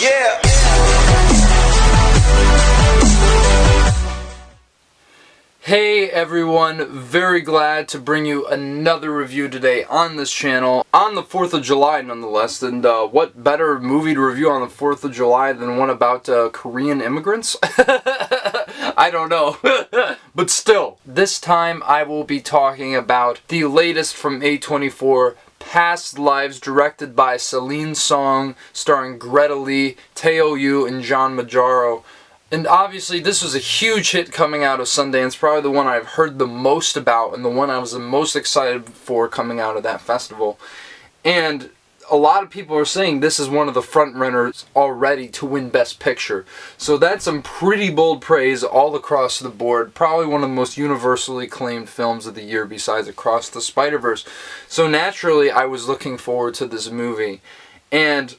Yeah. Hey everyone, very glad to bring you another review today on this channel, on the 4th of July nonetheless, and what better movie to review on the 4th of July than one about Korean immigrants? I don't know. But still, this time I will be talking about the latest from A24, Past Lives, directed by Celine Song, starring Greta Lee, Tae Yoo, and John Magaro. And obviously this was a huge hit coming out of Sundance, probably the one I've heard the most about and the one I was the most excited for coming out of that festival. And a lot of people are saying this is one of the frontrunners already to win Best Picture. So that's some pretty bold praise all across the board. Probably one of the most universally acclaimed films of the year besides Across the Spider-Verse. So naturally I was looking forward to this movie. And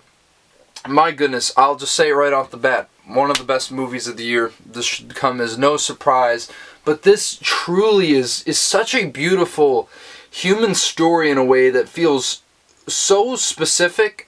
my goodness, I'll just say it right off the bat. One of the best movies of the year. This should come as no surprise. But this truly is such a beautiful human story in a way that feels so specific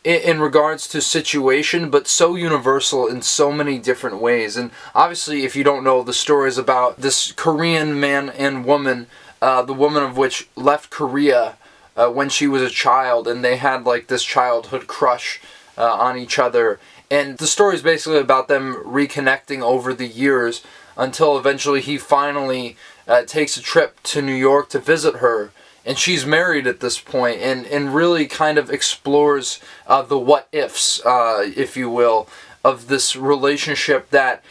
in regards to situation, but so universal in so many different ways. And obviously, if you don't know, the story is about this Korean man and woman, the woman of which left Korea when she was a child, and they had like this childhood crush on each other. And the story is basically about them reconnecting over the years until eventually he finally takes a trip to New York to visit her. And she's married at this point, and really kind of explores the what-ifs, if you will, of this relationship that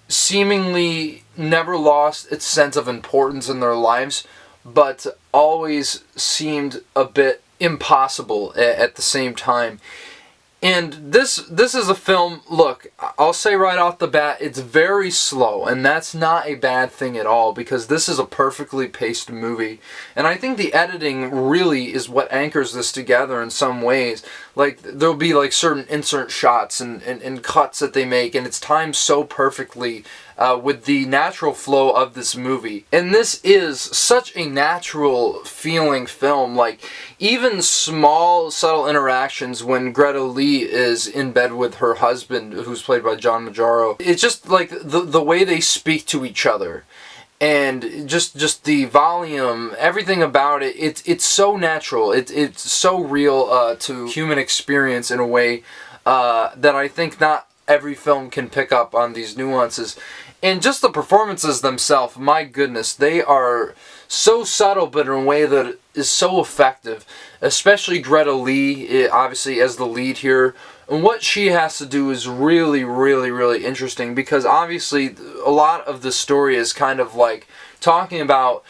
seemingly never lost its sense of importance in their lives, but always seemed a bit impossible at the same time. And this is a film, look, I'll say right off the bat, it's very slow, and that's not a bad thing at all, because this is a perfectly paced movie. And I think the editing really is what anchors this together in some ways. Like, there'll be like certain insert shots and cuts that they make, and it's timed so perfectly with the natural flow of this movie. And this is such a natural feeling film. Like, even small, subtle interactions when Greta Lee is in bed with her husband, who's played by John Magaro, it's just like the way they speak to each other. And just the volume, everything about it, it's so natural. It's so real to human experience in a way that I think not every film can pick up on these nuances. And just the performances themselves, my goodness, they are so subtle but in a way that is so effective. Especially Greta Lee, obviously as the lead here. And what she has to do is really, really, really interesting, because obviously a lot of the story is kind of like talking about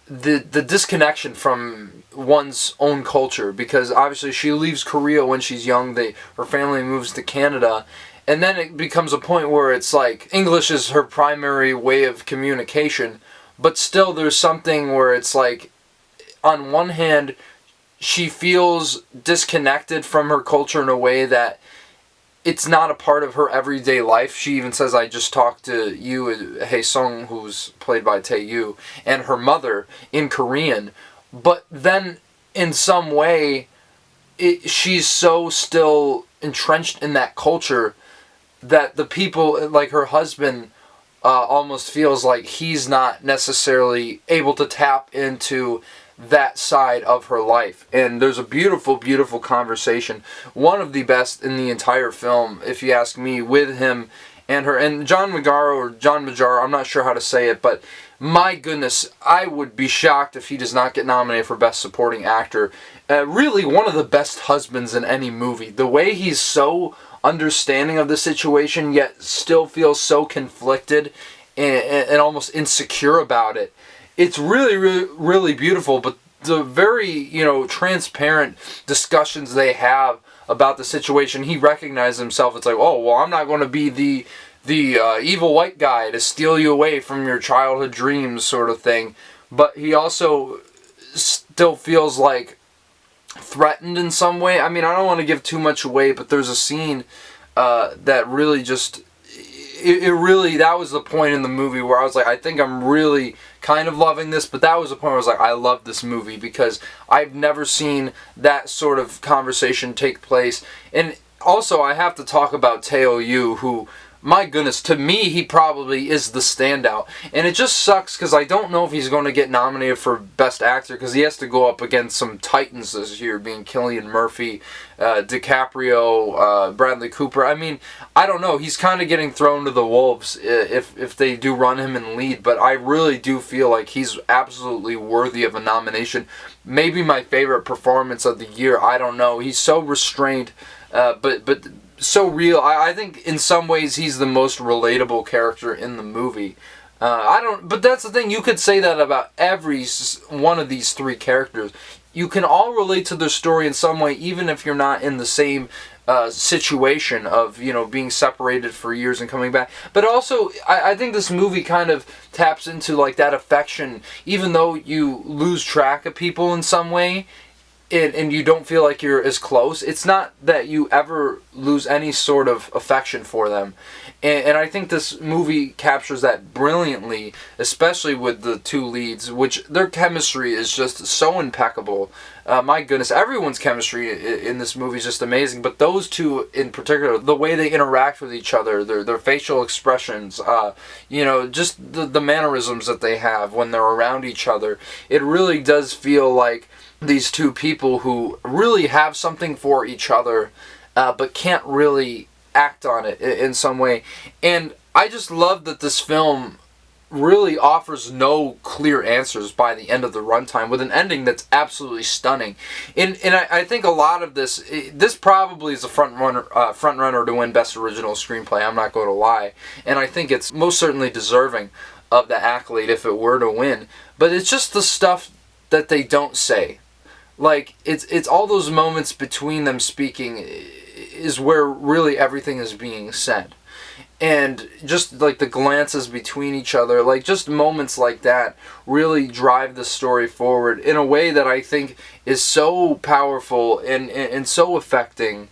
the disconnection from one's own culture, because obviously she leaves Korea when she's young. Her family moves to Canada, and then it becomes a point where it's like English is her primary way of communication, but still there's something where it's like, on one hand, she feels disconnected from her culture in a way that it's not a part of her everyday life. She even says, I just talked to you, Hae-sung, who's played by Tae Yoo, and her mother in Korean. But then, in some way, she's so still entrenched in that culture that the people, like her husband, almost feels like he's not necessarily able to tap into that side of her life. And there's a beautiful, beautiful conversation, one of the best in the entire film, if you ask me, with him and her. And John Magaro, or John Magaro, I'm not sure how to say it, but my goodness, I would be shocked if he does not get nominated for Best Supporting Actor. Really one of the best husbands in any movie. The way he's so understanding of the situation, yet still feels so conflicted and almost insecure about it. It's really, really, really beautiful, but the very, transparent discussions they have about the situation, he recognizes himself. It's like, oh, well, I'm not going to be the evil white guy to steal you away from your childhood dreams sort of thing. But he also still feels like threatened in some way. I mean, I don't want to give too much away, but there's a scene that really just... that was the point in the movie where I was like, I think I'm really kind of loving this, but that was the point where I was like, I love this movie, because I've never seen that sort of conversation take place. And Also, I have to talk about Teo Yu, who, my goodness, to me, he probably is the standout. And it just sucks because I don't know if he's going to get nominated for Best Actor because he has to go up against some titans this year, being Cillian Murphy, DiCaprio, Bradley Cooper. I mean, I don't know. He's kind of getting thrown to the wolves if they do run him in lead. But I really do feel like he's absolutely worthy of a nomination. Maybe my favorite performance of the year. I don't know. He's so restrained, but so real. I think in some ways he's the most relatable character in the movie. But that's the thing. You could say that about every one of these three characters. You can all relate to their story in some way, even if you're not in the same situation of, being separated for years and coming back. But also, I think this movie kind of taps into like that affection, even though you lose track of people in some way. And you don't feel like you're as close. It's not that you ever lose any sort of affection for them. And I think this movie captures that brilliantly, especially with the two leads, which their chemistry is just so impeccable. My goodness, everyone's chemistry in this movie is just amazing. But those two in particular, the way they interact with each other, their facial expressions, just the mannerisms that they have when they're around each other, it really does feel like these two people who really have something for each other, but can't really act on it in some way. And I just love that this film really offers no clear answers by the end of the runtime, with an ending that's absolutely stunning. And I think a lot of this probably is a front runner to win Best Original Screenplay. I'm not going to lie, and I think it's most certainly deserving of the accolade if it were to win. But it's just the stuff that they don't say. Like, it's all those moments between them speaking is where really everything is being said. And just like the glances between each other, like just moments like that really drive the story forward in a way that I think is so powerful and so affecting.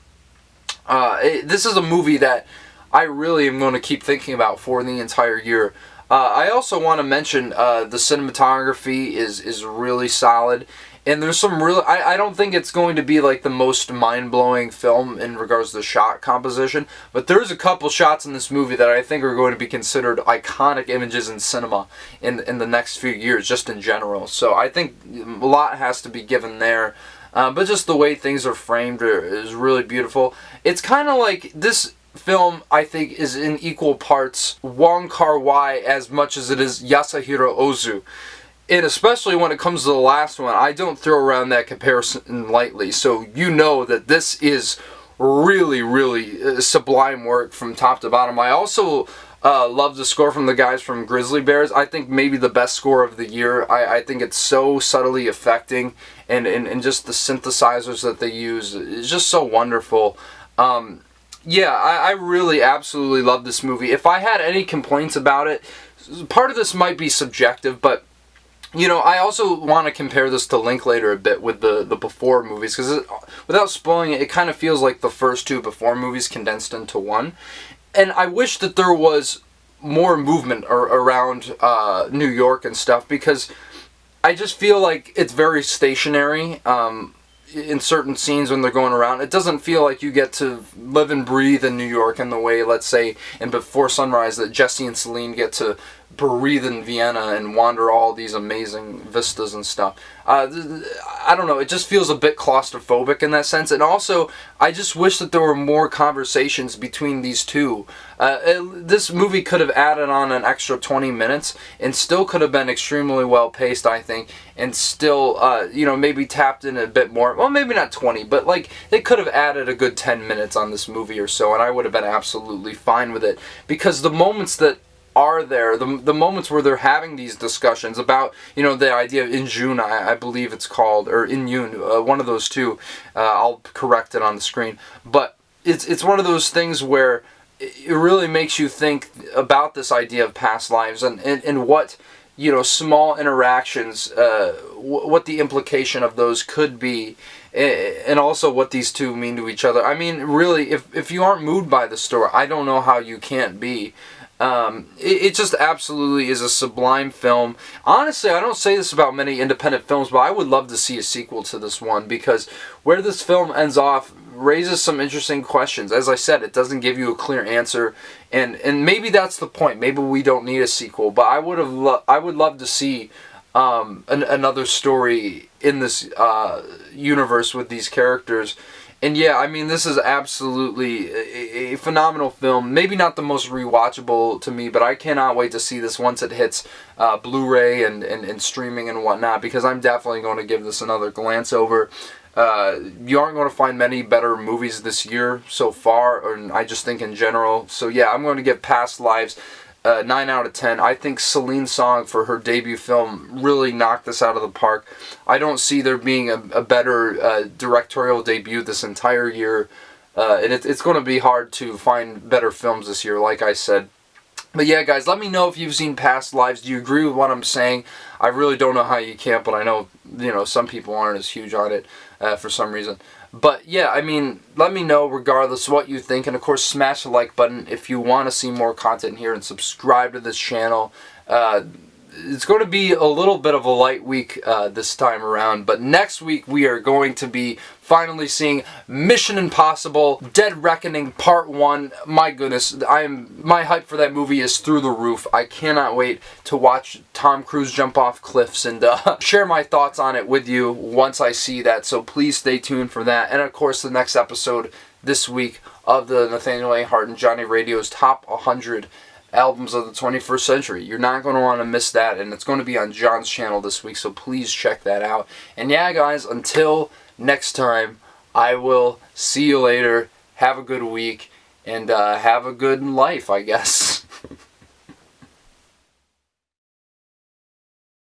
This is a movie that I really am going to keep thinking about for the entire year. I also want to mention the cinematography is really solid. And there's some real... I don't think it's going to be like the most mind-blowing film in regards to shot composition, but there's a couple shots in this movie that I think are going to be considered iconic images in cinema in the next few years, just in general. So I think a lot has to be given there. But just the way things are framed is really beautiful. It's kind of like this film, I think, is in equal parts Wong Kar-wai as much as it is Yasuhiro Ozu. And especially when it comes to the last one, I don't throw around that comparison lightly. So you know that this is really, really sublime work from top to bottom. I also love the score from the guys from Grizzly Bears. I think maybe the best score of the year. I think it's so subtly affecting, and just the synthesizers that they use is just so wonderful. Yeah, I really absolutely love this movie. If I had any complaints about it, part of this might be subjective, but I also want to compare this to Linklater a bit with the Before movies, because without spoiling it, it kind of feels like the first two Before movies condensed into one. And I wish that there was more movement around New York and stuff, because I just feel like it's very stationary in certain scenes when they're going around. It doesn't feel like you get to live and breathe in New York in the way, let's say, in Before Sunrise, that Jesse and Celine get to breathe in Vienna and wander all these amazing vistas and stuff. I don't know, it just feels a bit claustrophobic in that sense. And also, I just wish that there were more conversations between these two. This movie could have added on an extra 20 minutes and still could have been extremely well paced, I think, and still, maybe tapped in a bit more. Well, maybe not 20, but like, they could have added a good 10 minutes on this movie or so, and I would have been absolutely fine with it. Because the moments that are there, the moments where they're having these discussions about, the idea of Injun, I believe it's called, or Inyun, one of those two, I'll correct it on the screen, but it's one of those things where it really makes you think about this idea of past lives and what, small interactions, what the implication of those could be, and also what these two mean to each other. I mean, really, if you aren't moved by the story, I don't know how you can't be. It just absolutely is a sublime film. Honestly, I don't say this about many independent films, but I would love to see a sequel to this one, because where this film ends off raises some interesting questions. As I said, it doesn't give you a clear answer, and maybe that's the point. Maybe we don't need a sequel, but I would love to see another story in this universe with these characters. And yeah, I mean, this is absolutely a phenomenal film. Maybe not the most rewatchable to me, but I cannot wait to see this once it hits Blu-ray and streaming and whatnot, because I'm definitely going to give this another glance over. You aren't going to find many better movies this year so far, and I just think in general. So yeah, I'm going to give Past Lives 9 out of 10. I think Celine's song for her debut film really knocked this out of the park. I don't see there being a better directorial debut this entire year. And it's going to be hard to find better films this year, like I said. But yeah, guys, let me know if you've seen Past Lives. Do you agree with what I'm saying? I really don't know how you can't, but I know, some people aren't as huge on it for some reason. But yeah, I mean, let me know regardless what you think. And of course, smash the like button if you want to see more content here, and subscribe to this channel. It's going to be a little bit of a light week this time around, but next week we are going to be finally seeing Mission Impossible Dead Reckoning Part 1. My goodness, my hype for that movie is through the roof. I cannot wait to watch Tom Cruise jump off cliffs and share my thoughts on it with you once I see that, so please stay tuned for that. And of course, the next episode this week of the Nathaniel, Ahart, and Johnny Radio's Top 100 Albums of the 21st Century. You're not going to want to miss that, and it's going to be on John's channel this week, so please check that out. And yeah, guys, until next time, I will see you later. Have a good week, and have a good life, I guess.